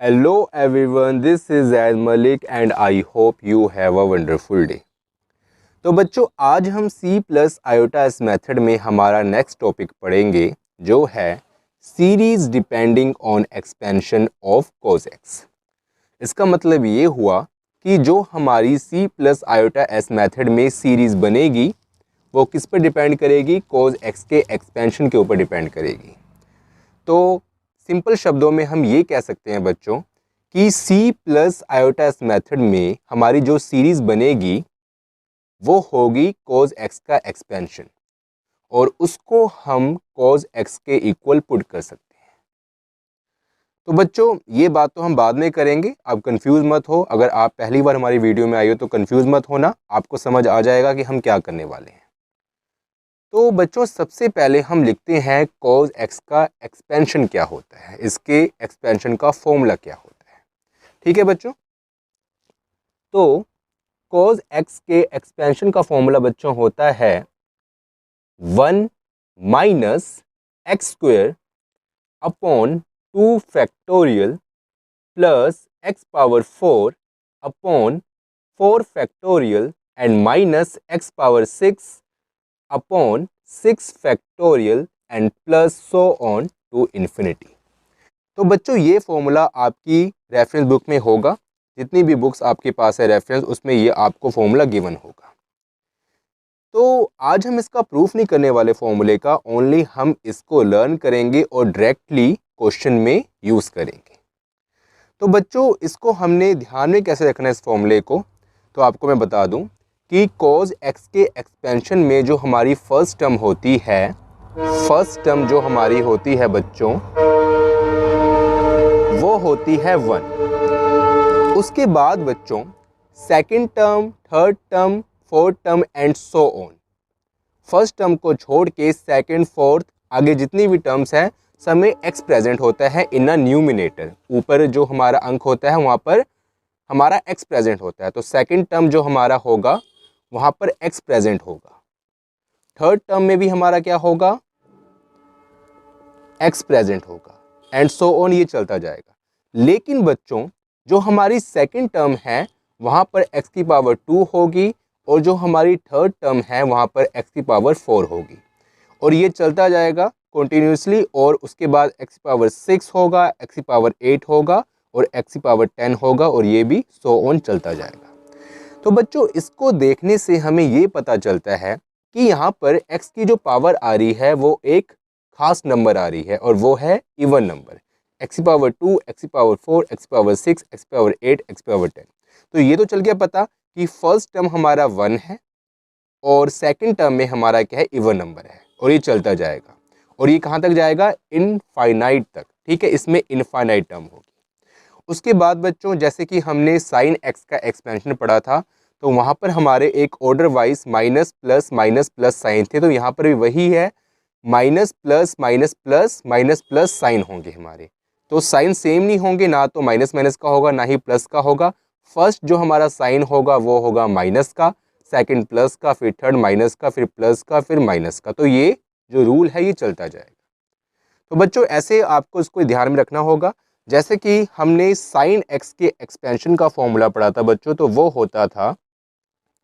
Hello everyone, this is Zaid Malik and I hope you have a wonderful day। तो बच्चों आज हम C plus iota S method में हमारा next topic पढ़ेंगे जो है series depending on expansion of cos x। इसका मतलब ये हुआ कि जो हमारी C plus iota S method में सीरीज बनेगी वो किस पर डिपेंड करेगी, cos x के एक्सपेंशन के ऊपर डिपेंड करेगी। तो सिंपल शब्दों में हम ये कह सकते हैं बच्चों कि C plus iota S method में हमारी जो सीरीज बनेगी वो होगी cos x का एक्सपेंशन और उसको हम cos x के इक्वल पुट कर सकते हैं। तो बच्चों ये बात तो हम बाद में करेंगे, आप कंफ्यूज मत हो। अगर आप पहली बार हमारी वीडियो में आए हो तो कंफ्यूज मत होना, आपको समझ आ जाएगा कि हम क्या करने वाले हैं। तो बच्चों सबसे पहले हम लिखते हैं cos x का एक्सपेंशन क्या होता है, इसके एक्सपेंशन का फॉर्मूला क्या होता है। ठीक है बच्चों, तो cos x के एक्सपेंशन का फॉर्मूला बच्चों होता है 1 minus x square upon 2 factorial plus x power 4 upon 4 factorial and minus x power 6 upon 6 factorial and plus so on to infinity. तो बच्चों ये फॉर्मूला आपकी रेफरेंस बुक में होगा, जितनी भी बुक्स आपके पास है रेफरेंस उसमें ये आपको फॉर्मूला गिवन होगा। तो आज हम इसका प्रूफ नहीं करने वाले फॉर्मूले का, ओनली हम इसको लर्न करेंगे और डायरेक्टली क्वेश्चन में यूज़ करेंगे। तो बच्चों इसको हमने ध्यान में कैसे रखना है इस फॉर्मूले को, तो आपको मैं बता दूं कि cos x के एक्सपेंशन में जो हमारी फर्स्ट टर्म होती है, फर्स्ट टर्म जो हमारी होती है बच्चों वो होती है 1। उसके बाद बच्चों second term, third term, fourth term and so on. First term को छोड़ के सेकंड, फोर्थ आगे जितनी भी टर्म्स हैं सब में x प्रेजेंट होता है इन अ न्यूमिनेटर। ऊपर जो हमारा अंक होता है वहाँ पर हमारा x प्रेजेंट होता है, तो सेकंड टर्म जो हमारा होगा वहाँ पर x प्रेजेंट होगा। थर्ड टर्म में भी हमारा क्या होगा, x प्रेजेंट होगा एंड सो ऑन, ये चलता जाएगा। लेकिन बच्चों जो हमारी सेकंड टर्म है वहाँ पर x की पावर 2 होगी और जो हमारी थर्ड टर्म है वहाँ पर x की पावर 4 होगी और ये चलता जाएगा कंटिन्यूसली। और उसके बाद x की पावर 6 होगा, x की पावर 8 होगा और x की पावर 10 होगा और ये भी सो ऑन चलता जाएगा। तो बच्चों इसको देखने से हमें ये पता चलता है कि यहाँ पर x की जो पावर आ रही है वो एक खास नंबर आ रही है और वो है इवन नंबर, x की पावर 2, x की पावर 4, x की पावर 6, x की पावर 8, x की पावर 10। तो ये तो चल गया पता कि फर्स्ट टर्म हमारा 1 है और सेकंड टर्म में हमारा क्या है, इवन नंबर है और ये चलता जाएगा और ये कहाँ तक जाएगा, इनफाइनाइट तक। ठीक है, इसमें इनफाइनाइट टर्म होगी। उसके बाद बच्चों जैसे कि हमने साइन एक्स का एक्सपेंशन पढ़ा था तो वहाँ पर हमारे एक order wise minus plus sign थे, तो यहाँ पर भी वही है, माइनस प्लस साइन होंगे हमारे। तो साइन सेम नहीं होंगे, ना तो माइनस माइनस का होगा ना ही प्लस का होगा। फर्स्ट जो हमारा साइन होगा वो होगा माइनस का, सेकंड प्लस का, फिर थर्ड माइनस का, फिर प्लस का, फिर माइनस का। तो ये जो रूल है ये चलता जाएगा। तो बच्चों ऐसे आपको इसको ध्यान में रखना होगा। जैसे कि हमने साइन एक्स के एक्सपेंशन का फॉर्मूला पढ़ा था बच्चों, तो वो होता था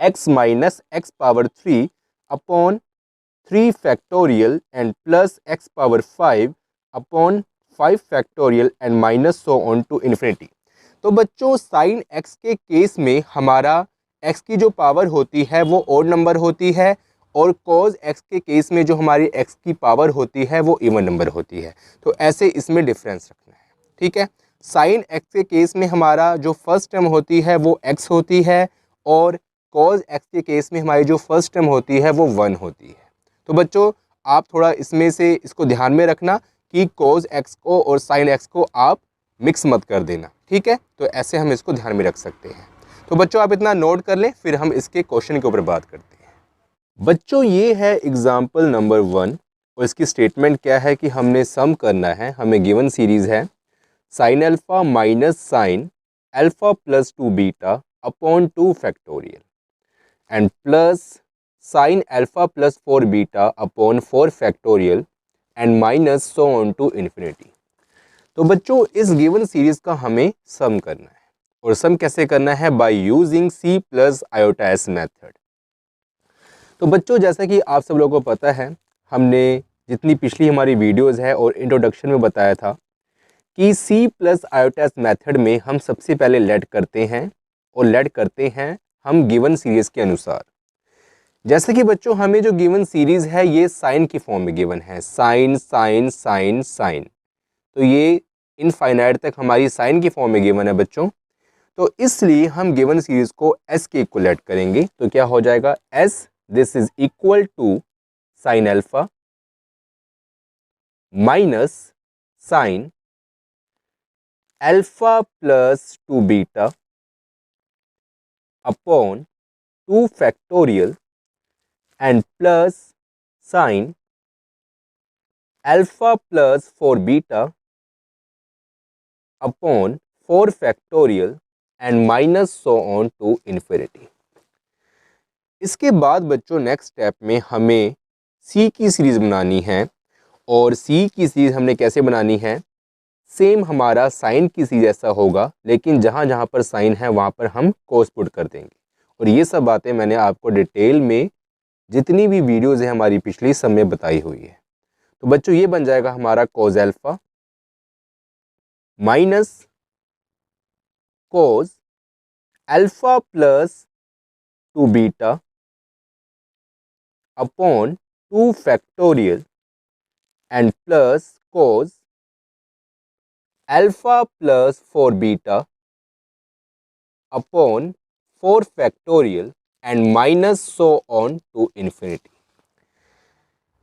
x minus x power 3 upon 3 factorial and plus x power 5 upon 5 factorial and minus so on to infinity. तो बच्चों साइन एक्स के केस में हमारा x की जो पावर होती है वो ओड नंबर होती है और cos x के केस में जो हमारी x की पावर होती है वो इवन नंबर होती है। तो ऐसे इसमें डिफरेंस रखना है। ठीक है, साइन x के केस में हमारा जो फर्स्ट टर्म होती है वो x होती है और cos x के केस में हमारी जो फर्स्ट टर्म होती है वो 1 होती है। तो बच्चों आप थोड़ा इसमें से इसको ध्यान में रखना कि cos x को और sin x को आप मिक्स मत कर देना। ठीक है, तो ऐसे हम इसको ध्यान में रख सकते हैं। तो बच्चों आप इतना नोट कर लें, फिर हम इसके क्वेश्चन के ऊपर बात करते हैं। बच्चों ये है एग्जाम्पल नंबर 1 और इसकी स्टेटमेंट क्या है कि हमने सम करना है। हमें गिवन सीरीज है sine alpha minus sine alpha plus 2 beta upon 2 factorial and plus sine alpha plus 4 beta upon 4 factorial and minus so on to infinity. तो बच्चों इस गिवन सीरीज का हमें सम करना है, और सम कैसे करना है? By using C plus iota S method. तो बच्चों जैसा कि आप सब लोगों को पता है, हमने जितनी पिछली हमारी वीडियोस है और इंट्रोडक्शन में बताया था कि C plus iota S method में हम सबसे पहले लेट करते हैं, और लेट करते हैं हम गिवन सीरीज के अनुसार। जैसे कि बच्चों हमें जो गिवन सीरीज है ये साइन की फॉर्म में गिवन है, साइन साइन साइन साइन। तो ये इनफाइनाइट तक हमारी साइन की फॉर्म में गिवन है बच्चों। तो इसलिए हम गिवन सीरीज को एस के इक्वल ऐड करेंगे। तो क्या हो जाएगा? S this is equal to sine alpha minus sine alpha plus 2 beta upon 2 factorial and plus sine alpha plus 4 beta upon 4 factorial and minus so on to infinity. इसके बाद बच्चों next step में हमें सी की सीरीज बनानी है, और सी की सीरीज हमने कैसे बनानी है? सेम हमारा साइन की सीरीज ऐसा होगा, लेकिन जहाँ जहाँ पर साइन है वहाँ पर हम कोस पुट कर देंगे। और ये सब बातें मैंने आपको डिटेल में जितनी भी वीडियोस है हमारी पिछली सब में बताई हुई है। तो बच्चों ये बन जाएगा हमारा cos alpha minus cos alpha plus 2 beta upon 2 factorial and plus cos alpha plus 4 beta upon 4 factorial and minus so on to infinity.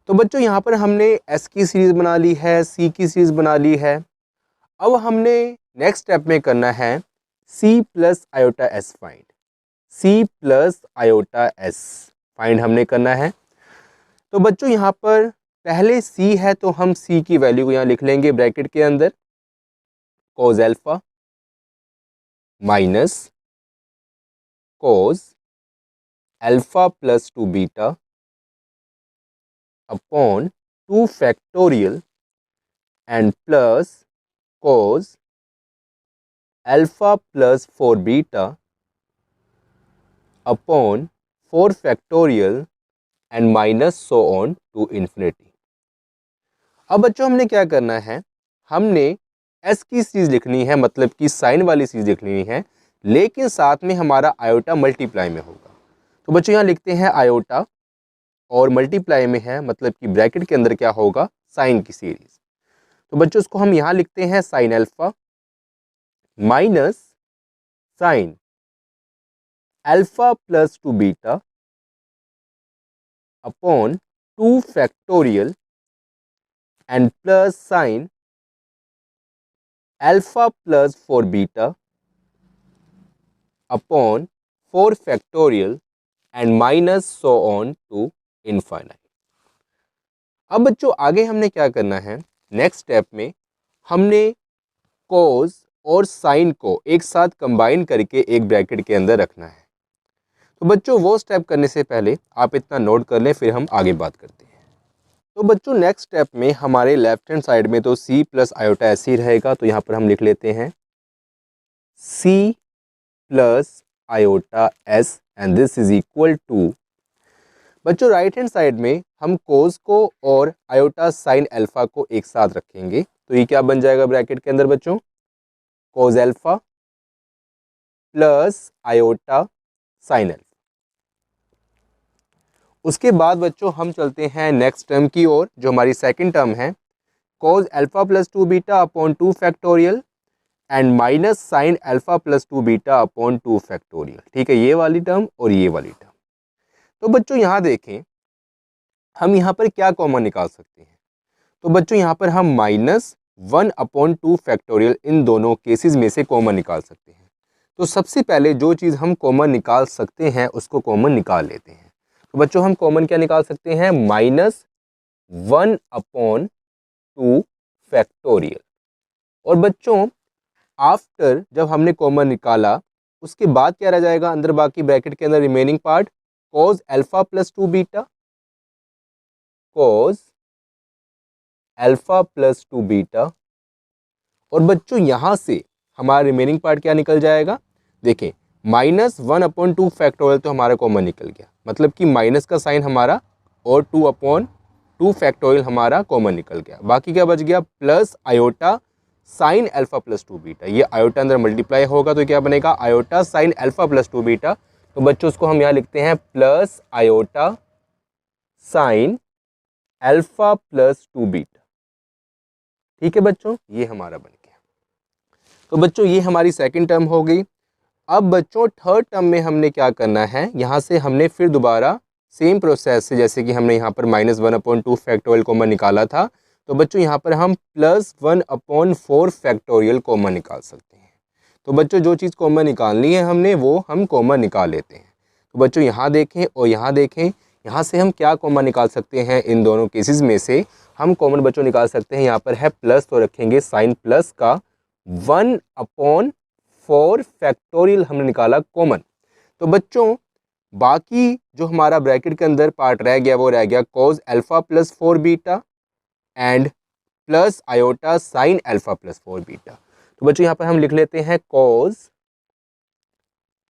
तो बच्चों यहाँ पर हमने एस की सीरीज बना ली है, सी की सीरीज बना ली है। अब हमने नेक्स्ट स्टेप में करना है C plus iota S find. C plus iota S find हमने करना है। तो बच्चों यहाँ पर पहले सी है तो हम सी की वैल्यू को यहाँ लिख लेंगे ब्रैकेट के अंदर, cos alpha minus cos alpha plus 2 beta upon 2 factorial and plus cos alpha plus 4 beta upon 4 factorial and minus so on to infinity. अब बच्चों हमने क्या करना है? हमने एस की सीरीज लिखनी है, मतलब कि साइन वाली सीरीज लिखनी है, लेकिन साथ में हमारा आयोटा मल्टीप्लाई में होगा। तो बच्चों यहाँ लिखते हैं आयोटा, और मल्टीप्लाई में है मतलब कि ब्रैकेट के अंदर क्या होगा? साइन की सीरीज। तो बच्चों इसको हम यहाँ लिखते हैं sine alpha minus sine alpha plus 2 beta upon 2 factorial and plus sine alpha plus 4 beta upon 4 factorial and minus so on to infinite. अब बच्चों आगे हमने क्या करना है? नेक्स्ट स्टेप में हमने कोस और साइन को एक साथ कंबाइन करके एक ब्रैकेट के अंदर रखना है। तो बच्चों वो स्टेप करने से पहले आप इतना नोट कर लें, फिर हम आगे बात करते हैं। तो बच्चों नेक्स्ट स्टेप में हमारे लेफ्ट हैंड साइड में तो सी प्लस आयोटा ऐसे ही रहेगा, तो यहाँ पर हम लिख लेते हैं C plus iota S and this is equal to, बच्चों राइट हैंड साइड में हम कोस को और आयोटा साइन अल्फा को एक साथ रखेंगे। तो ये क्या बन जाएगा ब्रैकेट के अंदर बच्चों? कोस alpha plus iota sine alpha. उसके बाद बच्चों हम चलते हैं नेक्स्ट टर्म की ओर, जो हमारी सेकंड टर्म है, कोस alpha plus 2 beta upon 2 factorial and minus sine alpha plus 2 beta upon 2 factorial. ठीक है, ये वाली टर्म और ये वाली टर्म। तो बच्चों यहाँ देखें हम यहाँ पर क्या कॉमन निकाल सकते हैं? तो बच्चों यहाँ पर हम -1/2 फैक्टोरियल इन दोनों केसेस में से कॉमन निकाल सकते हैं। तो सबसे पहले जो चीज़ हम कॉमन निकाल सकते हैं उसको कॉमन निकाल लेते हैं। तो बच्चों हम कॉमन क्या निकाल सकते हैं? -1/2 फैक्टोरियल। और बच्चों आफ्टर जब हमने कॉमन निकाला उसके बाद क्या रह जाएगा अंदर बाकी ब्रैकेट के अंदर रिमेनिंग पार्ट? कोस अल्फा प्लस 2 बीटा, कोस अल्फा प्लस 2 बीटा और बच्चों यहाँ से हमारा रिमेनिंग पार्ट क्या निकल जाएगा, देखें -1/2 फैक्टोरियल तो हमारा कॉमन निकल गया, मतलब कि माइनस का साइन हमारा और 2/2 फैक्टोरियल हमारा कॉमन निकल गया। बाकी क्या बच गया, plus iota sine alpha plus 2 beta. ये आयोटा अंदर मल्टीप्लाई होगा तो क्या बनेगा, iota sine alpha plus 2 beta. तो बच्चों उसको हम यहाँ लिखते हैं plus iota sine alpha plus 2 beta. ठीक है बच्चों, ये हमारा बन गया। तो बच्चों ये हमारी सेकंड टर्म हो गई। अब बच्चों थर्ड टर्म में हमने क्या करना है, यहाँ से हमने फिर दोबारा सेम प्रोसेस से, जैसे कि हमने यहाँ पर -1/2 फैक्टोरियल कॉमन निकाला था, तो बच्चों यहाँ पर हम +1/4 फैक्टोरियल कॉमन निकाल सकते हैं। तो बच्चों जो चीज़ कॉमन निकालनी है हमने वो हम कॉमन निकाल लेते हैं। तो बच्चों यहाँ देखें और यहाँ देखें, यहाँ से हम क्या कॉमन निकाल सकते हैं, इन दोनों केसेस में से हम कॉमन बच्चों निकाल सकते हैं। यहाँ पर है प्लस तो रखेंगे साइन प्लस का 1/4 फैक्टोरियल हमने निकाला कॉमन। तो बच्चों बाकी जो हमारा ब्रैकेट के अंदर पार्ट रह गया वो रह गया cause alpha plus 4 beta and plus iota sine alpha plus 4 beta. तो बच्चों यहाँ पर हम लिख लेते हैं cause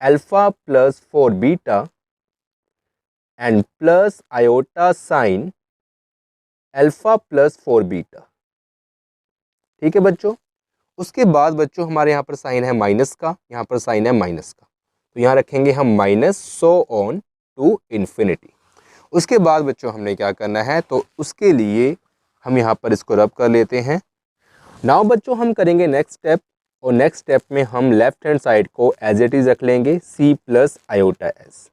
alpha plus 4 beta and plus iota sine alpha plus 4 beta. ठीक है बच्चों, उसके बाद बच्चों हमारे यहाँ पर साइन है माइनस का, यहाँ पर साइन है माइनस का, तो यहाँ रखेंगे हम minus so on to infinity. उसके बाद बच्चों हमने क्या करना है, तो उसके लिए हम यहाँ पर इसको रब कर लेते हैं। नाउ बच्चों हम करेंगे नेक्स्ट स्टेप, और नेक्स्ट स्टेप में हम लेफ्ट हैंड साइड को एज इट इज़ रख लेंगे c प्लस आयोटा एस।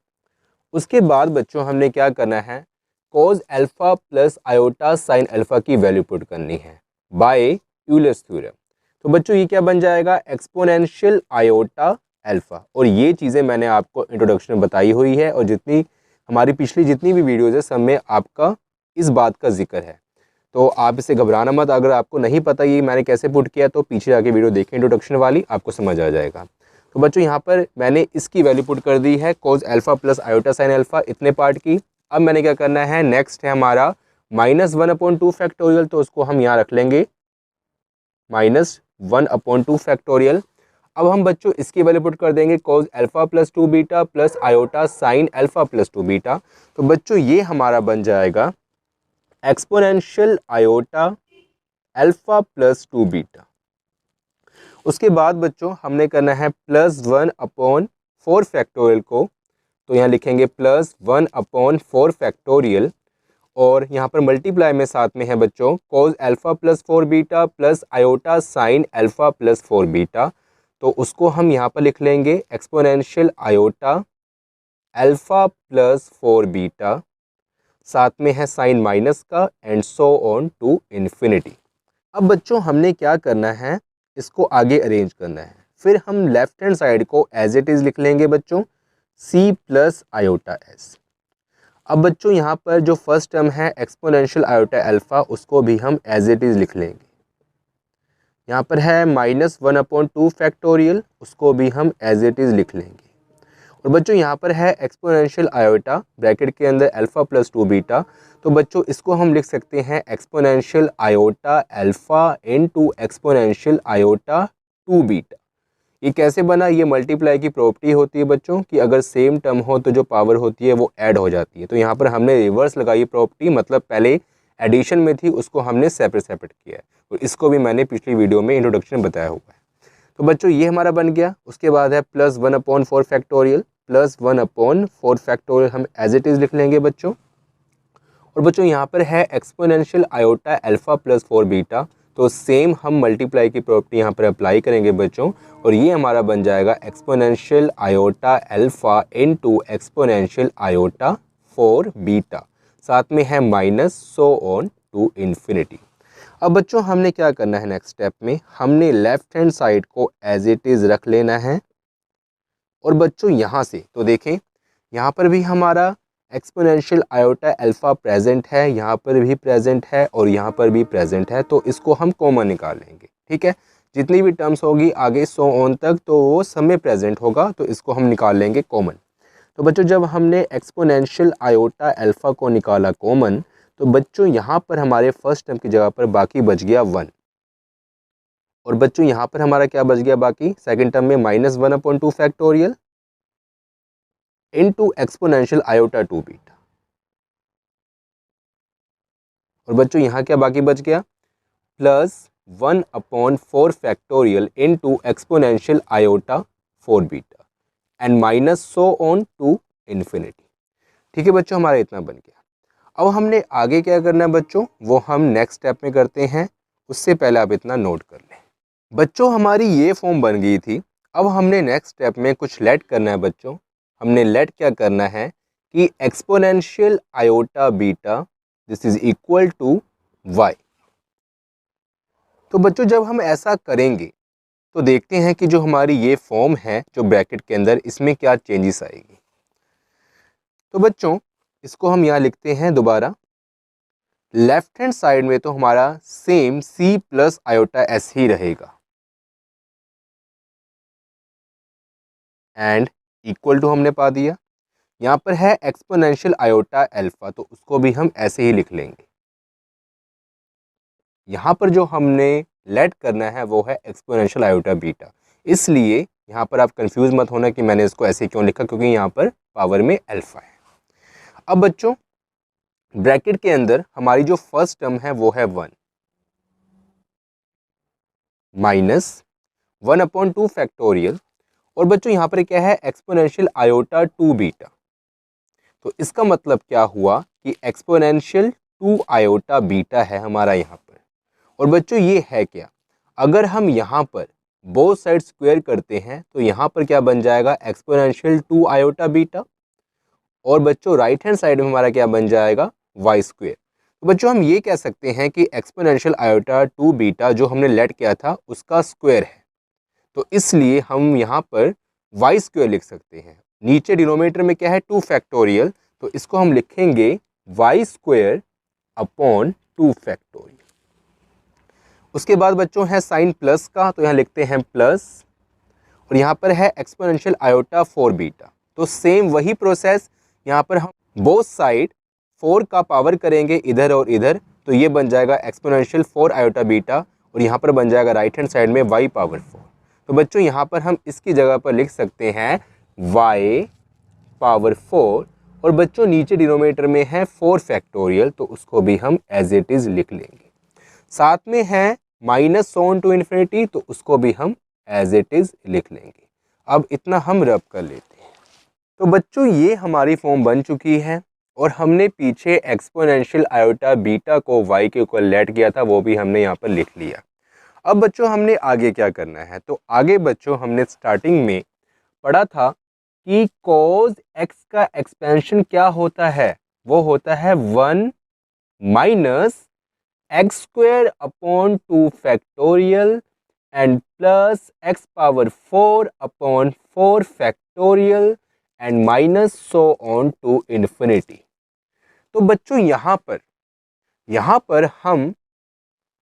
उसके बाद बच्चों हमने क्या करना है, cause alpha plus iota sine alpha की वैल्यू पुट करनी है बाय यूलर्स थ्योरम। तो बच्चों ये क्या बन जाएगा, एक्सपोनेंशियल आयोटा अल्फा। और ये चीज़ें मैंने आपको इंट्रोडक्शन में बताई हुई है, और जितनी हमारी पिछली जितनी भी वीडियोज़ है सब में आपका इस बात का जिक्र है। तो आप इसे घबराना मत, अगर आपको नहीं पता ये मैंने कैसे पुट किया तो पीछे जाके वीडियो देखें इंट्रोडक्शन वाली, आपको समझ आ जाएगा। तो बच्चों यहाँ पर मैंने इसकी वैल्यू पुट कर दी है cause alpha plus iota sine alpha, इतने पार्ट की। अब मैंने क्या करना है, नेक्स्ट है हमारा -1/2 फैक्टोरियल, तो उसको हम यहाँ रख लेंगे -1/2 फैक्टोरियल। अब हम बच्चों इसकी वैल्यू पुट कर देंगे cause alpha plus 2 beta plus iota sine alpha plus 2 beta. तो बच्चों ये हमारा बन जाएगा exponential iota alpha plus 2 beta. उसके बाद बच्चों हमने करना है +1/4 फैक्टोरियल को, तो यहाँ लिखेंगे +1/4 फैक्टोरियल, और यहाँ पर मल्टीप्लाई में साथ में है बच्चों cos alpha plus 4 beta plus iota sine alpha plus 4 beta. तो उसको हम यहाँ पर लिख लेंगे exponential iota alpha plus 4 beta, साथ में है साइन माइनस का and so on to infinity. अब बच्चों हमने क्या करना है, इसको आगे अरेंज करना है। फिर हम लेफ्ट हैंड साइड को एज इट इज़ लिख लेंगे बच्चों c प्लस आयोटा एस। अब बच्चों यहाँ पर जो फर्स्ट टर्म है एक्सपोनेंशियल आयोटा अल्फा, उसको भी हम एज इट इज़ लिख लेंगे। यहाँ पर है -1/2 फैक्टोरियल, उसको भी हम एज इट इज़ लिख लेंगे। और बच्चों यहाँ पर है एक्सपोनेंशियल आयोटा ब्रैकेट के अंदर अल्फा प्लस 2 बीटा, तो बच्चों इसको हम लिख सकते हैं exponential iota alpha into exponential iota 2 beta. ये कैसे बना, ये मल्टीप्लाई की प्रॉपर्टी होती है बच्चों कि अगर सेम टर्म हो तो जो पावर होती है वो ऐड हो जाती है। तो यहाँ पर हमने रिवर्स लगाई प्रॉपर्टी, मतलब पहले एडिशन में थी उसको हमने सेपरेट किया है, और इसको भी मैंने पिछली वीडियो में इंट्रोडक्शन बताया हुआ है। तो बच्चों ये हमारा बन गया। उसके बाद है +1/4 फैक्टोरियल, +1/4 फैक्टोरियल हम एज इट इज़ लिख लेंगे बच्चों। और बच्चों यहाँ पर है exponential iota alpha plus 4 beta, तो सेम हम मल्टीप्लाई की प्रॉपर्टी यहाँ पर अप्लाई करेंगे बच्चों, और ये हमारा बन जाएगा exponential iota alpha into exponential iota 4 beta, साथ में है minus so on to infinity. अब बच्चों हमने क्या करना है, नेक्स्ट स्टेप में हमने लेफ्ट हैंड साइड को एज इट इज़ रख लेना है। और बच्चों यहाँ से तो देखें, यहाँ पर भी हमारा एक्सपोनेंशियल आयोटा अल्फा प्रेजेंट है, यहाँ पर भी प्रेजेंट है, और यहाँ पर भी प्रेजेंट है, तो इसको हम कॉमन निकाल लेंगे। ठीक है, जितनी भी टर्म्स होगी आगे सो ऑन तक तो वो सब में प्रेजेंट होगा, तो इसको हम निकाल लेंगे कॉमन। तो बच्चों जब हमने एक्सपोनेंशियल आयोटा अल्फा को निकाला कॉमन, तो बच्चों यहाँ पर हमारे फर्स्ट टर्म की जगह पर बाकी बच गया 1, और बच्चों यहाँ पर हमारा क्या बच गया बाकी सेकंड टर्म में -1/2 factorial into exponential iota 2 beta. और बच्चों यहाँ क्या बाकी बच गया +1/4 factorial into exponential iota 4 beta and minus so on to infinity. ठीक है बच्चों, हमारा इतना बन गया। अब हमने आगे क्या करना है बच्चों, वो हम नेक्स्ट स्टेप में करते हैं। उससे पहले आप इतना नोट कर लें। बच्चों हमारी ये फॉर्म बन गई थी। अब हमने नेक्स्ट स्टेप में कुछ लेट करना है बच्चों। हमने लेट क्या करना है कि exponential iota beta this is equal to y। तो बच्चों जब हम ऐसा करेंगे तो देखते हैं कि जो हमारी ये फॉर्म है जो ब्रैकेट के अंदर, इसमें क्या चेंजेस आएगी। तो बच्चों इसको हम यहाँ लिखते हैं दोबारा। लेफ्ट हैंड साइड में तो हमारा same c plus iota s ही रहेगा एंड इक्वल टू हमने पा दिया। यहाँ पर है एक्सपोनेंशियल आयोटा अल्फा, तो उसको भी हम ऐसे ही लिख लेंगे। यहाँ पर जो हमने लेट करना है वो है एक्सपोनेंशियल आयोटा बीटा, इसलिए यहाँ पर आप कंफ्यूज मत होना कि मैंने इसको ऐसे क्यों लिखा, क्योंकि यहाँ पर पावर में अल्फा है। अब बच्चों ब्रैकेट के अंदर हमारी जो फर्स्ट टर्म है वो है 1 -1/2 फैक्टोरियल। और बच्चों यहाँ पर क्या है एक्सपोनेंशियल आयोटा 2 बीटा। तो इसका मतलब क्या हुआ कि एक्सपोनेंशियल 2 आयोटा बीटा है हमारा यहाँ पर। और बच्चों ये है क्या, अगर हम यहाँ पर बोथ साइड स्क्वायर करते हैं तो यहाँ पर क्या बन जाएगा एक्सपोनेंशियल 2 आयोटा बीटा। और बच्चों राइट हैंड साइड में हमारा क्या बन जाएगा वाई स्क्वायर। तो बच्चों हम ये कह सकते हैं कि एक्सपोनेंशियल आयोटा 2 बीटा जो हमने लेट किया था उसका स्क्वायर है, तो इसलिए हम यहाँ पर वाई स्क्वायर लिख सकते हैं। नीचे डिनोमिनेटर में क्या है 2 फैक्टोरियल, तो इसको हम लिखेंगे वाई स्क्वायर अपॉन 2 फैक्टोरियल। उसके बाद बच्चों है साइन प्लस का, तो यहाँ लिखते हैं प्लस, और यहाँ पर है एक्सपोनेंशियल आयोटा 4 बीटा। तो सेम वही प्रोसेस, यहाँ पर हम बोथ साइड 4 का पावर करेंगे इधर और इधर, तो ये बन जाएगा एक्सपोनेंशियल 4 आयोटा बीटा, और यहाँ पर बन जाएगा राइट हैंड साइड में y पावर 4। तो बच्चों यहाँ पर हम इसकी जगह पर लिख सकते हैं y पावर 4, और बच्चों नीचे डिनोमिनेटर में है 4 फैक्टोरियल, तो उसको भी हम एज इट इज़ लिख लेंगे। साथ में है माइनस ऑन टू इन्फिनिटी, तो उसको भी हम एज इट इज़ लिख लेंगे। अब इतना हम रब कर लेते हैं। तो बच्चों ये हमारी फॉर्म बन चुकी है, और हमने पीछे एक्सपोनेंशियल आयोटा बीटा को y के इक्वल लेट किया था, वो भी हमने यहाँ पर लिख लिया। अब बच्चों हमने आगे क्या करना है, तो आगे बच्चों हमने स्टार्टिंग में पढ़ा था कि cos x का एक्सपेंशन क्या होता है, वो होता है 1 minus x square upon 2 factorial and plus x power 4 upon 4 factorial and minus so on to infinity. तो बच्चों यहाँ पर हम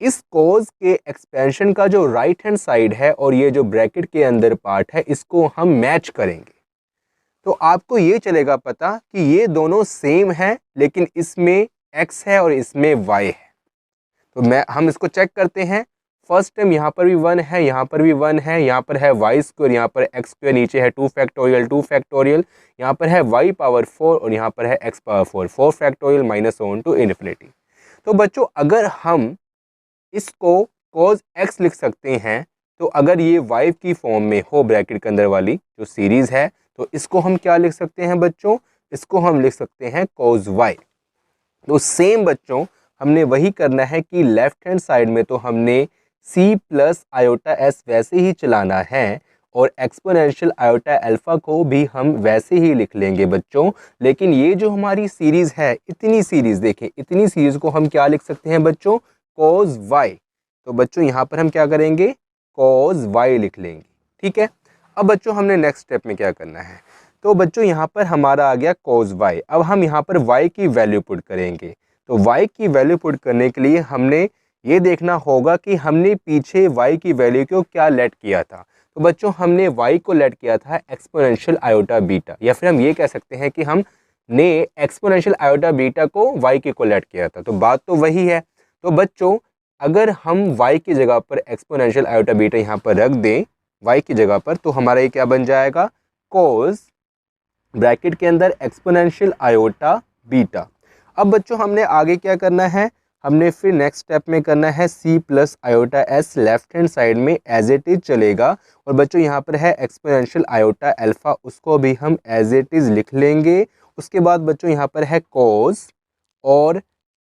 इस cos के एक्सपेंशन का जो राइट हैंड साइड है और ये जो ब्रैकेट के अंदर पार्ट है, इसको हम मैच करेंगे। तो आपको ये चलेगा पता कि ये दोनों सेम है, लेकिन इसमें x है और इसमें y है। तो हम इसको चेक करते हैं। फर्स्ट टाइम यहाँ पर भी 1 है, यहाँ पर भी 1 है, यहाँ पर है वाई स्क्वायर, यहाँ पर एक्स स्क्वायर, नीचे है 2 फैक्टोरियल, यहाँ पर है y पावर 4 और यहाँ पर है x power 4 factorial minus on to infinity. तो बच्चों अगर हम इसको cos x लिख सकते हैं, तो अगर ये y की फॉर्म में हो ब्रैकेट के अंदर वाली जो सीरीज़ है, तो इसको हम क्या लिख सकते हैं बच्चों, इसको हम लिख सकते हैं cos y। तो सेम बच्चों हमने वही करना है कि लेफ्ट हैंड साइड में तो हमने c प्लस आयोटा s वैसे ही चलाना है, और एक्सपोनेंशियल आयोटा अल्फा को भी हम वैसे ही लिख लेंगे बच्चों। लेकिन ये जो हमारी सीरीज़ है, इतनी सीरीज़ देखें, इतनी सीरीज़ को हम क्या लिख सकते हैं बच्चों, cos y। तो बच्चों यहाँ पर हम क्या करेंगे, cos y लिख लेंगे। ठीक है। अब बच्चों हमने नेक्स्ट स्टेप में क्या करना है, तो बच्चों यहाँ पर हमारा आ गया cos y। अब हम यहाँ पर y की वैल्यू पुट करेंगे। तो y की वैल्यू पुट करने के लिए हमने ये देखना होगा कि हमने पीछे y की वैल्यू को क्या लेट किया था। तो बच्चों हमने y को लेट किया था एक्सपोनेंशियल आयोटा बीटा, या फिर हम ये कह सकते हैं कि हमने एक्सपोनेंशियल आयोटा बीटा को y के को लेट किया था। तो बात तो वही है। तो बच्चों अगर हम y की जगह पर एक्सपोनेंशियल आयोटा बीटा यहाँ पर रख दें y की जगह पर, तो हमारा ये क्या बन जाएगा, cos ब्रैकेट के अंदर एक्सपोनेंशियल आयोटा बीटा। अब बच्चों हमने आगे क्या करना है, हमने फिर नेक्स्ट स्टेप में करना है c plus iota s left hand side में एज इट इज चलेगा। और बच्चों यहाँ पर है एक्सपोनेंशियल आयोटा अल्फा, उसको भी हम एज इट इज लिख लेंगे। उसके बाद बच्चों यहाँ पर है cos, और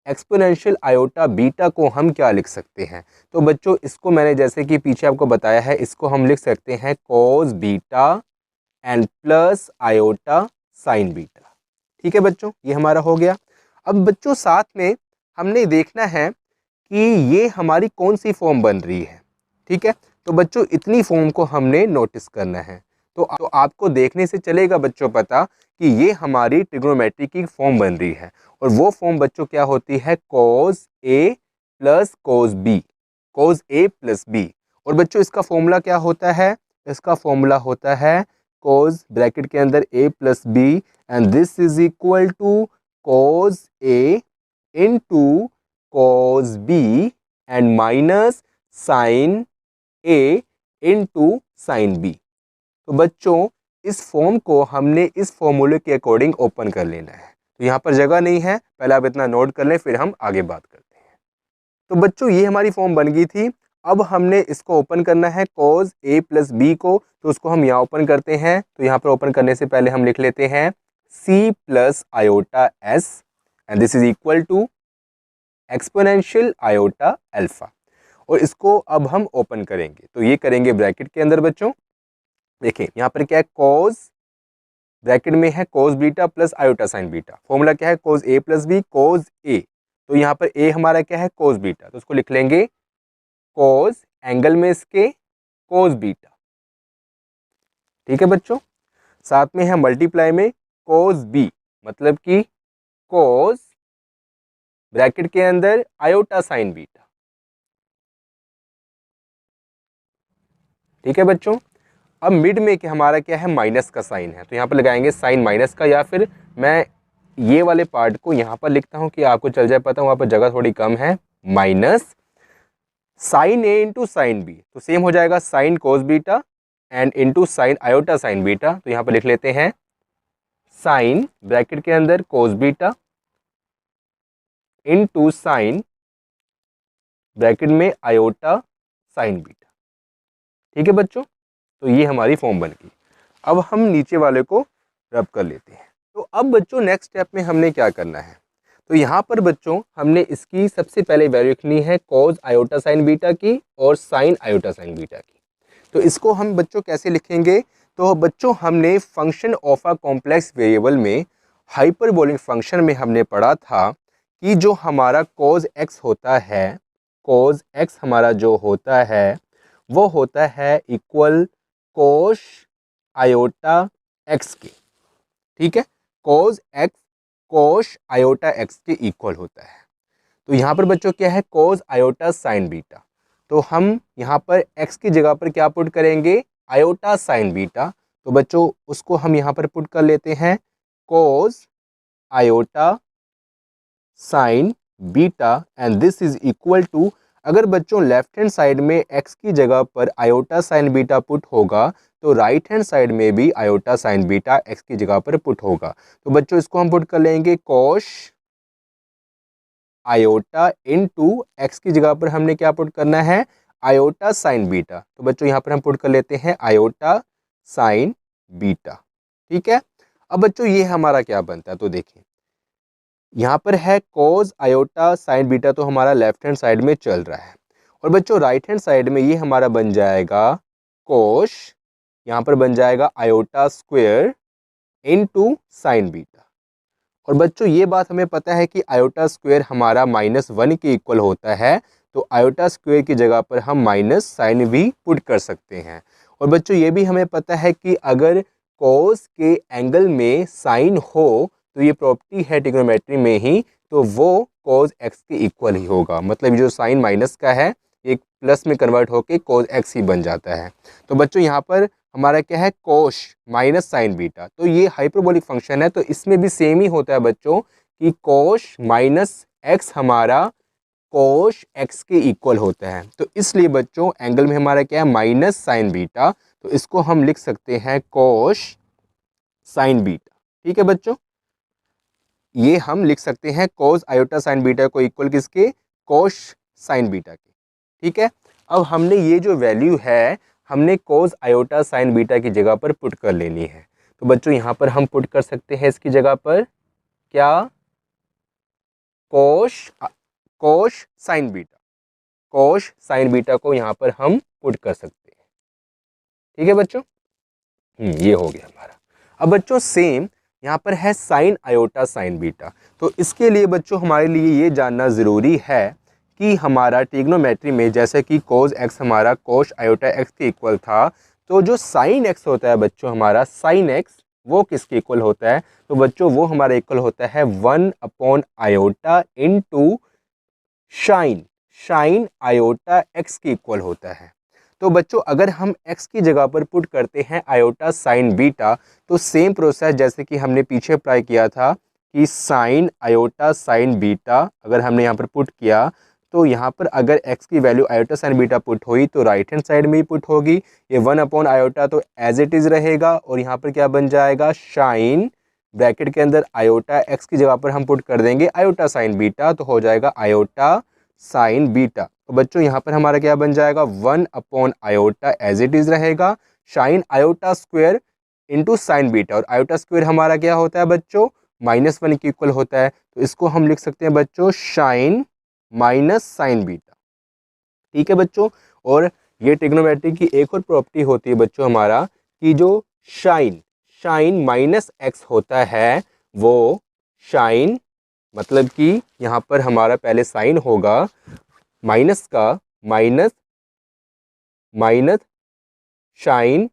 एक्सपोनेंशियल आयोटा बीटा को हम क्या लिख सकते हैं, तो बच्चों इसको मैंने जैसे कि पीछे आपको बताया है, इसको हम लिख सकते हैं cos beta and plus iota sine beta. ठीक है बच्चों, ये हमारा हो गया। अब बच्चों साथ में हमने देखना है कि ये हमारी कौन सी फॉर्म बन रही है। ठीक है, तो बच्चों इतनी फॉर्म को हमने नोटिस करना है। तो आपको देखने से चलेगा बच्चों पता कि ये हमारी ट्रिग्नोमेट्री की फॉर्म बन रही है। और वो फॉर्म बच्चों क्या होती है, cos A plus cos B, cos A plus B। और बच्चों इसका फॉर्मूला क्या होता है, इसका फॉर्मूला होता है cos ब्रैकेट के अंदर A plus B and this is equal to cos A into cos B and minus sine A into sine B। तो बच्चों इस फॉर्म को हमने इस फॉर्मूले के अकॉर्डिंग ओपन कर लेना है। तो यहाँ पर जगह नहीं है, पहले आप इतना नोट कर लें, फिर हम आगे बात करते हैं। तो बच्चों ये हमारी फॉर्म बन गई थी। अब हमने इसको ओपन करना है cos A प्लस B को, तो उसको हम यहाँ ओपन करते हैं। तो यहाँ पर ओपन करने से पहले हम लिख लेते हैं C plus iota S and this is equal to exponential iota alpha. और इसको अब हम ओपन करेंगे, तो ये करेंगे ब्रैकेट के अंदर। बच्चों देखिए यहाँ पर क्या है, cos ब्रैकेट में है cos beta plus iota sine beta. Formula क्या है, cos A plus B cos A। तो यहाँ पर A हमारा क्या है, cos बीटा, तो उसको लिख लेंगे cos एंगल में इसके cos बीटा। ठीक है बच्चों, साथ में है मल्टीप्लाई में cos B, मतलब कि cos ब्रैकेट के अंदर आयोटा साइन बीटा। ठीक है बच्चों, अब मिड में कि हमारा क्या है, माइनस का साइन है, तो यहाँ पर लगाएंगे साइन माइनस का, या फिर मैं ये वाले पार्ट को यहाँ पर लिखता हूँ कि आपको चल जाए पता, वहाँ पर जगह थोड़ी कम है, माइनस साइन ए इंटू साइन बी। तो सेम हो जाएगा sine cos beta and into sine iota sine beta. तो यहाँ पर लिख लेते हैं साइन ब्रैकेट के अंदर cos beta into sine bracket में आयोटा साइन बीटा। ठीक है बच्चों, तो ये हमारी फॉर्म बन गई। अब हम नीचे वाले को रब कर लेते हैं। तो अब बच्चों नेक्स्ट स्टेप में हमने क्या करना है, तो यहाँ पर बच्चों हमने इसकी सबसे पहले वैल्यू लिखनी है cos आयोटा साइन बीटा की और साइन आयोटा साइन बीटा की। तो इसको हम बच्चों कैसे लिखेंगे, तो बच्चों हमने function of a complex variable में हाइपरबोलिक फंक्शन में हमने पढ़ा था कि जो हमारा cos x होता है, cos x हमारा जो होता है वो होता है इक्वल कोश आयोटा x के। ठीक है, cos x कोश आयोटा x के इक्वल होता है। तो यहाँ पर बच्चों क्या है, cos आयोटा साइन बीटा। तो हम यहाँ पर x की जगह पर क्या पुट करेंगे, आयोटा साइन बीटा। तो बच्चों उसको हम यहाँ पर पुट कर लेते हैं cos iota sine beta and this is equal to, अगर बच्चों लेफ्ट हैंड साइड में x की जगह पर आयोटा साइन बीटा पुट होगा तो राइट हैंड साइड में भी आयोटा साइन बीटा x की जगह पर पुट होगा। तो बच्चों इसको हम पुट कर लेंगे कोश आयोटा इनटू x की जगह पर हमने क्या पुट करना है, आयोटा साइन बीटा। तो बच्चों यहाँ पर हम पुट कर लेते हैं आयोटा साइन बीटा। ठीक है, अब बच्चों ये हमारा क्या बनता है, तो देखिए यहाँ पर है cos आयोटा साइन बीटा, तो हमारा लेफ्ट हैंड साइड में चल रहा है। और बच्चों राइट हैंड साइड में ये हमारा बन जाएगा कोश, यहाँ पर बन जाएगा iota square into sine beta. और बच्चों ये बात हमें पता है कि आयोटा स्क्वायर हमारा -1 के इक्वल होता है, तो आयोटा स्क्वायर की जगह पर हम माइनस साइन भी पुट कर सकते हैं। और बच्चों ये भी हमें पता है कि अगर कोस के एंगल में साइन हो तो ये प्रॉपर्टी है ट्रिग्नोमेट्री में ही, तो वो cos x के इक्वल ही होगा। मतलब जो साइन माइनस का है एक प्लस में कन्वर्ट होके cos x ही बन जाता है। तो बच्चों यहाँ पर हमारा क्या है, कोश माइनस साइन बीटा। तो ये हाइपरबोलिक फंक्शन है, तो इसमें भी सेम ही होता है बच्चों कि कोश माइनस एक्स हमारा कोश एक्स के इक्वल होता है। तो इसलिए बच्चों एंगल में हमारा क्या है, माइनस साइन बीटा, तो इसको हम लिख सकते हैं कोश साइन बीटा। ठीक है बच्चों, ये हम लिख सकते हैं कोस आयोटा साइन बीटा को इक्वल किसके, कोश साइन बीटा के। ठीक है, अब हमने ये जो वैल्यू है हमने कोस आयोटा साइन बीटा की जगह पर पुट कर लेनी है। तो बच्चों यहाँ पर हम पुट कर सकते हैं इसकी जगह पर क्या, कोश sine beta, cos sine beta को यहाँ पर हम पुट कर सकते हैं। ठीक है बच्चों, ये हो गया हमारा। अब बच्चों सेम यहाँ पर है साइन आयोटा साइन बीटा। तो इसके लिए बच्चों हमारे लिए ये जानना ज़रूरी है कि हमारा ट्रिग्नोमेट्री में जैसे कि कोस एक्स हमारा कोश आयोटा एक्स के इक्वल था, तो जो साइन एक्स होता है बच्चों हमारा साइन एक्स वो किसके इक्वल होता है, तो बच्चों वो हमारा इक्वल होता है 1/आयोटा इनटू शाइन आयोटा एक्स के इक्वल होता है। तो बच्चों अगर हम x की जगह पर पुट करते हैं आयोटा साइन बीटा, तो सेम प्रोसेस जैसे कि हमने पीछे अप्लाई किया था कि साइन आयोटा साइन बीटा अगर हमने यहाँ पर पुट किया, तो यहाँ पर अगर x की value iota sine beta put हुई तो राइट हैंड साइड में ही पुट होगी। ये 1/आयोटा तो एज इट इज़ रहेगा और यहाँ पर क्या बन जाएगा, शाइन ब्रैकेट के अंदर आयोटा x की जगह पर हम पुट कर देंगे आयोटा साइन बीटा, तो हो जाएगा आयोटा साइन बीटा। तो बच्चों यहाँ पर हमारा क्या बन जाएगा, 1/आयोटा एज इट इज़ रहेगा, shine iota square into sine beta, और आयोटा स्क्वायर हमारा क्या होता है बच्चों, -1 के इक्वल होता है। तो इसको हम लिख सकते हैं बच्चों शाइन माइनस साइन बीटा। ठीक है बच्चों, और ये ट्रिग्नोमेट्री की एक और प्रॉपर्टी होती है बच्चों हमारा कि जो शाइन माइनस एक्स होता है वो शाइन, मतलब कि यहाँ पर हमारा पहले साइन होगा माइनस का माइनस शाइन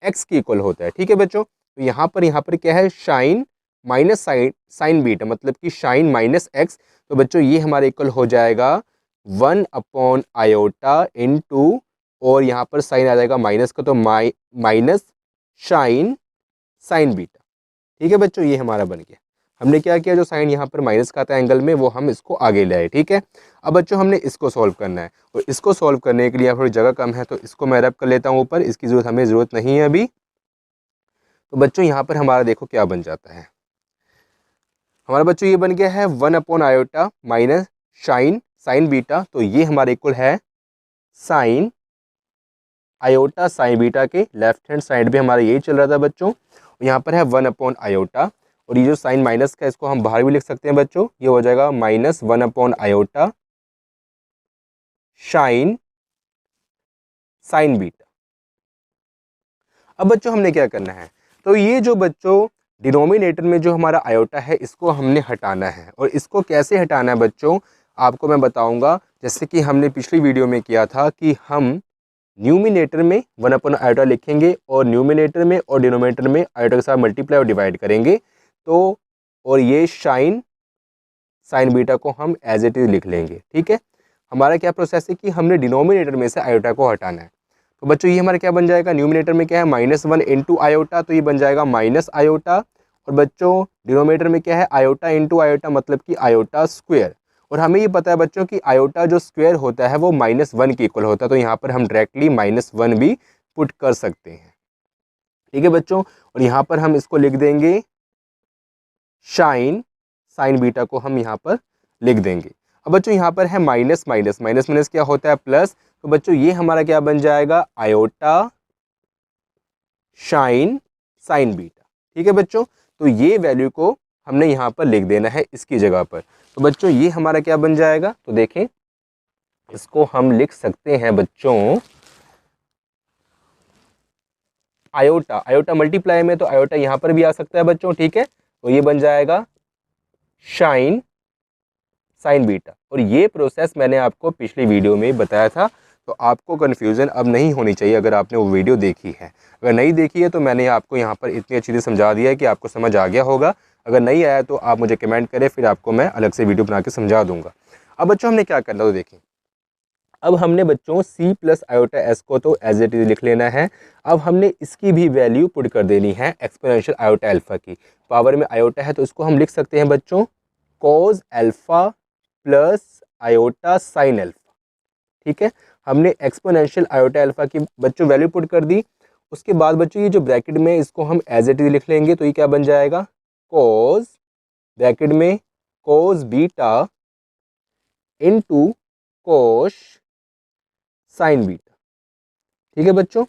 एक्स की इक्वल होता है। ठीक है बच्चों, तो यहाँ पर क्या है, शाइन माइनस साइन बीटा, मतलब कि शाइन माइनस एक्स। तो बच्चों ये हमारे इक्वल हो जाएगा 1/आयोटा इनटू, और यहाँ पर साइन आ जाएगा माइनस का, तो माइनस शाइन साइन बीटा। ठीक है बच्चों, ये हमारा बन गया। हमने क्या किया, जो साइन यहाँ पर माइनस का था एंगल में वो हम इसको आगे ले आए। ठीक है, अब बच्चों हमने इसको सॉल्व करना है, और इसको सॉल्व करने के लिए थोड़ी जगह कम है तो इसको मैं रब कर लेता हूँ ऊपर, इसकी ज़रूरत नहीं है अभी। तो बच्चों यहाँ पर हमारा देखो क्या बन जाता है, हमारा बच्चों ये बन गया है 1/आयोटा माइनस साइन बीटा। तो ये हमारे इक्वल है साइन आयोटा साइन बीटा के लेफ्ट हैंड साइड में हमारा यही चल रहा था बच्चों। यहाँ पर है 1/आयोटा, और ये जो साइन माइनस का इसको हम बाहर भी लिख सकते हैं बच्चों, ये हो जाएगा -1/आयोटा साइन बीटा। अब बच्चों हमने क्या करना है, तो ये जो बच्चों डिनोमिनेटर में जो हमारा आयोटा है इसको हमने हटाना है, और इसको कैसे हटाना है बच्चों आपको मैं बताऊंगा। जैसे कि हमने पिछली वीडियो में किया था कि हम न्यूमिनेटर में 1/आयोटा लिखेंगे और न्यूमिनेटर में और डिनोमिनेटर में आयोटा के साथ मल्टीप्लाई और डिवाइड करेंगे। तो और ये साइन बीटा को हम एज इट इज लिख लेंगे। ठीक है, हमारा क्या प्रोसेस है कि हमने डिनोमिनेटर में से आयोटा को हटाना है। तो बच्चों ये हमारा क्या बन जाएगा, न्यूमिनेटर में क्या है -1 इंटू आयोटा, तो ये बन जाएगा माइनस आयोटा, और बच्चों डिनोमिनेटर में क्या है, आयोटा इंटू आयोटा, मतलब कि आयोटा स्क्वायर। और हमें ये पता है बच्चों कि आयोटा जो स्क्वायर होता है वो -1 के इक्वल होता है, तो यहाँ पर हम डायरेक्टली -1 भी पुट कर सकते हैं। ठीक है बच्चों, और यहाँ पर हम इसको लिख देंगे साइन बीटा को हम यहाँ पर लिख देंगे। अब बच्चों यहाँ पर है माइनस क्या होता है, प्लस। तो बच्चों ये हमारा क्या बन जाएगा, आयोटा साइन बीटा। ठीक है बच्चों, तो ये वैल्यू को हमने यहाँ पर लिख देना है इसकी जगह पर। तो बच्चों ये हमारा क्या बन जाएगा, तो देखें इसको हम लिख सकते हैं बच्चों आयोटा मल्टीप्लाई में, तो आयोटा यहाँ पर भी आ सकता है बच्चों। ठीक है, तो ये बन जाएगा साइन बीटा, और ये प्रोसेस मैंने आपको पिछली वीडियो में बताया था, तो आपको कन्फ्यूज़न अब नहीं होनी चाहिए अगर आपने वो वीडियो देखी है। अगर नहीं देखी है तो मैंने आपको यहाँ पर इतनी अच्छी तरह समझा दिया है कि आपको समझ आ गया होगा। अगर नहीं आया तो आप मुझे कमेंट करें, फिर आपको मैं अलग से वीडियो बना के समझा दूँगा। अब बच्चों हमने क्या करना, तो देखें अब हमने बच्चों c+आयोटा s को तो एज इट इज लिख लेना है। अब हमने इसकी भी वैल्यू पुट कर देनी है एक्सपोनेंशियल आयोटा अल्फा की। पावर में आयोटा है तो इसको हम लिख सकते हैं बच्चों cos alpha plus iota sine alpha. ठीक है, हमने एक्सपोनेंशियल आयोटा अल्फा की बच्चों वैल्यू पुट कर दी। उसके बाद बच्चों ये जो ब्रैकेट में इसको हम एज इट इज लिख लेंगे, तो ये क्या बन जाएगा, कोस ब्रैकेट में कोस beta into cos sine beta. ठीक है बच्चों,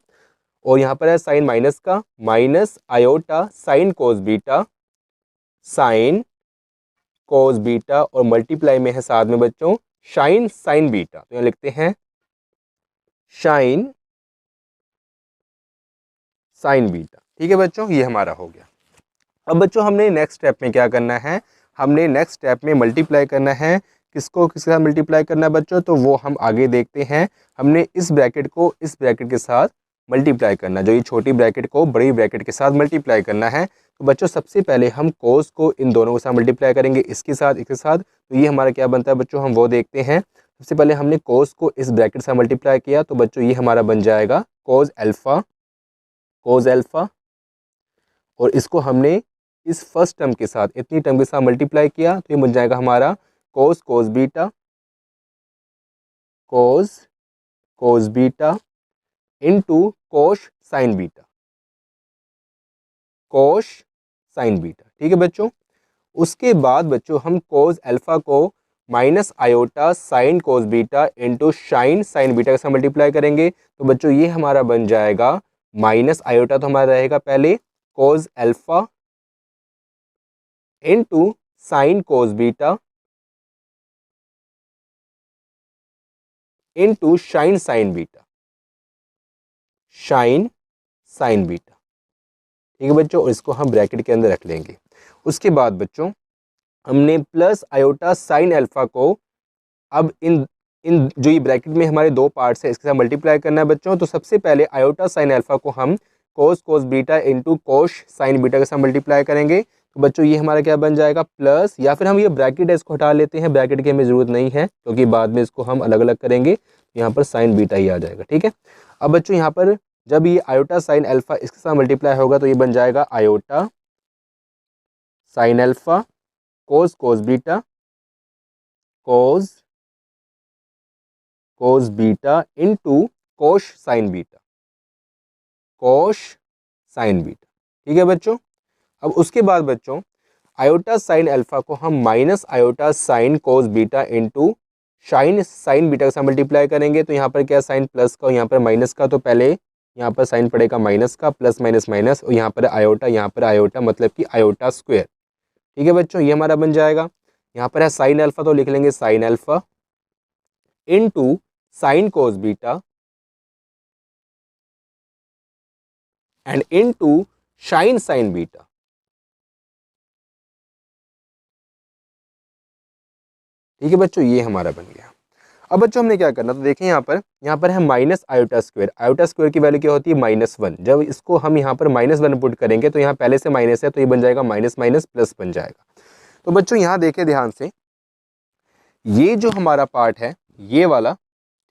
और यहाँ पर है साइन माइनस का, minus iota sine cos beta, sine cos beta, और मल्टीप्लाई में है साथ में बच्चों शाइन साइन बीटा। तो यहाँ लिखते हैं शाइन साइन बीटा। ठीक है बच्चों, ये हमारा हो गया। अब बच्चों हमने नेक्स्ट स्टेप में क्या करना है, हमने नेक्स्ट स्टेप में मल्टीप्लाई करना है। किसको किसके साथ मल्टीप्लाई करना है बच्चों, तो वो हम आगे देखते हैं। हमने इस ब्रैकेट को इस ब्रैकेट के साथ मल्टीप्लाई करना, जो ये छोटी ब्रैकेट को बड़ी ब्रैकेट के साथ मल्टीप्लाई करना है। तो बच्चों सबसे पहले हम कोस को इन दोनों के साथ मल्टीप्लाई करेंगे, इसके साथ इसके साथ। तो ये हमारा क्या बनता है बच्चों, हम वो देखते हैं। सबसे पहले हमने कोस को इस ब्रैकेट से मल्टीप्लाई किया, तो बच्चों ये हमारा बन जाएगा कोस अल्फा, कोस अल्फा। और इसको हमने इस फर्स्ट टर्म के साथ इतनी टर्म के साथ मल्टीप्लाई किया, तो ये बन जाएगा हमारा कोस cos beta, cos cos beta into cos sine beta, cos sine beta. ठीक है बच्चों, उसके बाद बच्चों हम कोस अल्फा को minus iota sine cos beta into shine sign beta के साथ मल्टीप्लाई करेंगे। तो बच्चों ये हमारा बन जाएगा माइनस आयोटा, तो हमारा रहेगा पहले cos alpha into sine cos beta into shine sign beta, shine sign beta. ठीक है बच्चों, और इसको हम ब्रैकेट के अंदर रख लेंगे। उसके बाद बच्चों हमने प्लस आयोटा साइन अल्फा को अब इन इन जो ये ब्रैकेट में हमारे दो पार्ट्स है इसके साथ मल्टीप्लाई करना है बच्चों। तो सबसे पहले आयोटा साइन अल्फा को हम कोस कोस बीटा इंटू कोश साइन बीटा के साथ मल्टीप्लाई करेंगे। तो बच्चों ये हमारा क्या बन जाएगा, प्लस, या फिर हम ये ब्रैकेट है इसको हटा लेते हैं, ब्रैकेट की हमें ज़रूरत नहीं है क्योंकि बाद में इसको हम अलग अलग करेंगे। यहाँ पर साइन बीटा ही आ जाएगा। ठीक है, अब बच्चों यहाँ पर जब ये आयोटा साइन अल्फा इसके साथ मल्टीप्लाई होगा तो ये बन जाएगा iota sine alpha cos cos beta, cos cos beta into cos sine beta, cos sine beta. ठीक है बच्चों, अब उसके बाद बच्चों आयोटा साइन अल्फा को हम minus iota sine cos beta into shine sign beta के साथ मल्टीप्लाई करेंगे। तो यहाँ पर क्या साइन प्लस का और यहाँ पर माइनस का, तो पहले यहाँ पर साइन पड़ेगा माइनस का, प्लस माइनस माइनस, और यहाँ पर आयोटा, यहाँ पर आयोटा मतलब कि आयोटा स्क्वायर। ठीक है बच्चों, ये हमारा बन जाएगा। यहाँ पर है साइन अल्फा, तो लिख लेंगे sine alpha into sine cos beta and into shine sign beta. ठीक है बच्चों, ये हमारा बन गया। अब बच्चों हमने क्या करना, तो देखें यहाँ पर है minus iota square. Iota square की वैल्यू क्या होती है, -1। जब इसको हम यहाँ पर -1 पुट करेंगे तो यहाँ पहले से माइनस है, तो ये बन जाएगा माइनस माइनस प्लस बन जाएगा। तो बच्चों यहाँ देखें ध्यान से, ये जो हमारा पार्ट है ये वाला,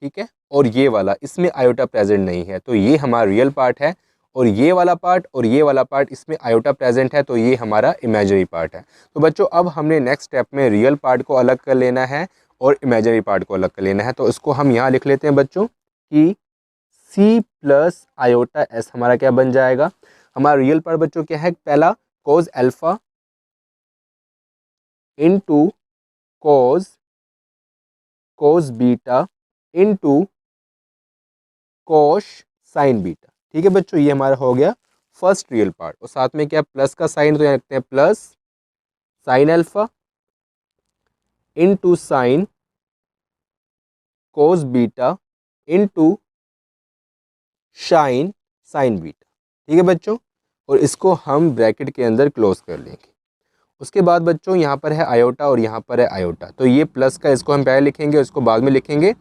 ठीक है, और ये वाला, इसमें आयोटा प्रेजेंट नहीं है, तो ये हमारा रियल पार्ट है। और ये वाला पार्ट और ये वाला पार्ट, इसमें आयोटा प्रेजेंट है, तो ये हमारा इमेजिनरी पार्ट है। तो बच्चों अब हमने नेक्स्ट स्टेप में रियल पार्ट को अलग कर लेना है और इमेजिनरी पार्ट को अलग कर लेना है। तो इसको हम यहाँ लिख लेते हैं बच्चों कि C प्लस आयोटा S हमारा क्या बन जाएगा। हमारा रियल पार्ट बच्चों क्या है, पहला cos alpha into cos beta into कोश साइन बीटा। ठीक है बच्चों, ये हमारा हो गया फर्स्ट रियल पार्ट। और साथ में क्या प्लस का साइन, तो यहाँ लिखते हैं plus sine alpha into sine cos beta into shine sign beta. ठीक है बच्चों, और इसको हम ब्रैकेट के अंदर क्लोज कर लेंगे। उसके बाद बच्चों यहाँ पर है आयोटा और यहाँ पर है आयोटा, तो ये प्लस का इसको हम पहले लिखेंगे, उसको बाद में लिखेंगे।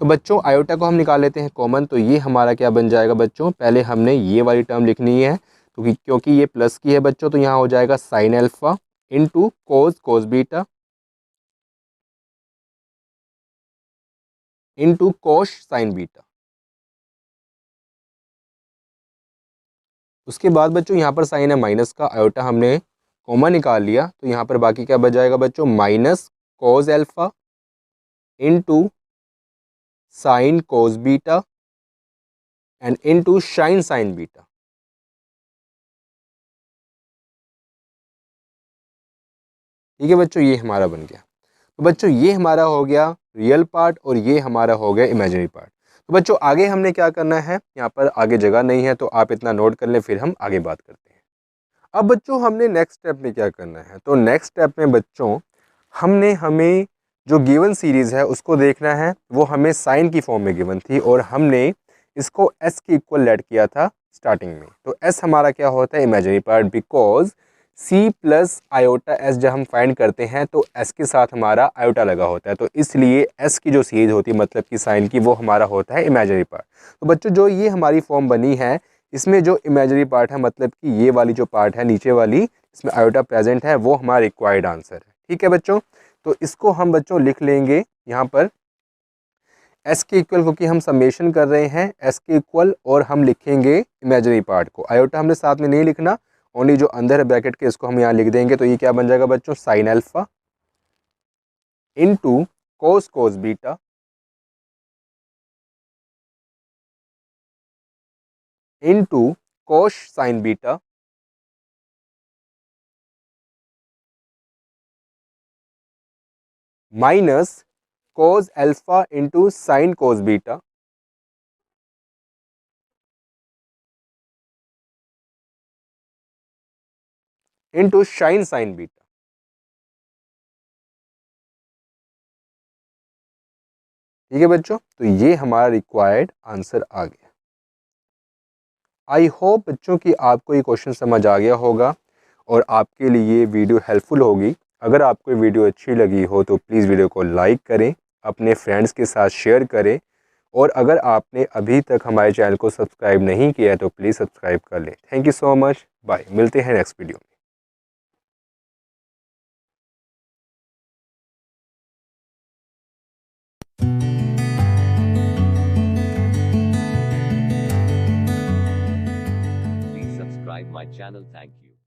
तो बच्चों आयोटा को हम निकाल लेते हैं कॉमन, तो ये हमारा क्या बन जाएगा बच्चों, पहले हमने ये वाली टर्म लिखनी है, तो क्योंकि ये प्लस की है बच्चों, तो यहाँ हो जाएगा sine alpha into cos beta into कोश साइन बीटा। उसके बाद बच्चों यहाँ पर साइन है माइनस का, आयोटा हमने कॉमन निकाल लिया, तो यहाँ पर बाकी क्या बच जाएगा बच्चों, minus cos alpha into sin cos beta and into sin beta। ठीक है बच्चों, ये हमारा बन गया। तो बच्चों ये हमारा हो गया रियल पार्ट और ये हमारा हो गया इमेजिनरी पार्ट। तो बच्चों आगे हमने क्या करना है, यहाँ पर आगे जगह नहीं है तो आप इतना नोट कर लें, फिर हम आगे बात करते हैं। अब बच्चों हमने नेक्स्ट स्टेप में क्या करना है, तो नेक्स्ट स्टेप में बच्चों हमें जो गिवन सीरीज़ है उसको देखना है। वो हमें साइन की फॉर्म में गिवन थी और हमने इसको एस के इक्वल लेट किया था स्टार्टिंग में। तो एस हमारा क्या होता है, imaginary part, because C plus iota S जब हम फाइंड करते हैं तो एस के साथ हमारा आयोटा लगा होता है, तो इसलिए एस की जो सीरीज होती है मतलब कि साइन की, वो हमारा होता है इमेजिनरी पार्ट। तो बच्चों जो ये हमारी फॉर्म बनी है, इसमें जो इमेजिनरी पार्ट है मतलब कि ये वाली जो पार्ट है नीचे वाली, इसमें आयोटा प्रेजेंट है, वो हमारा रिक्वायर्ड आंसर है। ठीक है बच्चों, तो इसको हम बच्चों लिख लेंगे यहाँ पर एस के इक्वल, क्योंकि हम समेशन कर रहे हैं एस के इक्वल, और हम लिखेंगे इमेजिनरी पार्ट को। आयोटा हमने साथ में नहीं लिखना, ओनली जो अंदर है ब्रैकेट के इसको हम यहाँ लिख देंगे। तो ये क्या बन जाएगा बच्चों, sine alpha into cos cos beta into cos sign beta minus cos alpha into sine cos beta into sine sign beta. ठीक है बच्चों, तो ये हमारा रिक्वायर्ड आंसर आ गया। आई होप बच्चों कि आपको ये क्वेश्चन समझ आ गया होगा और आपके लिए ये वीडियो हेल्पफुल होगी। अगर आपको ये वीडियो अच्छी लगी हो तो प्लीज़ वीडियो को लाइक करें, अपने फ्रेंड्स के साथ शेयर करें, और अगर आपने अभी तक हमारे चैनल को सब्सक्राइब नहीं किया है तो प्लीज़ सब्सक्राइब कर लें। Thank you so much, bye, मिलते हैं नेक्स्ट वीडियो में। Please subscribe my channel. Thank you.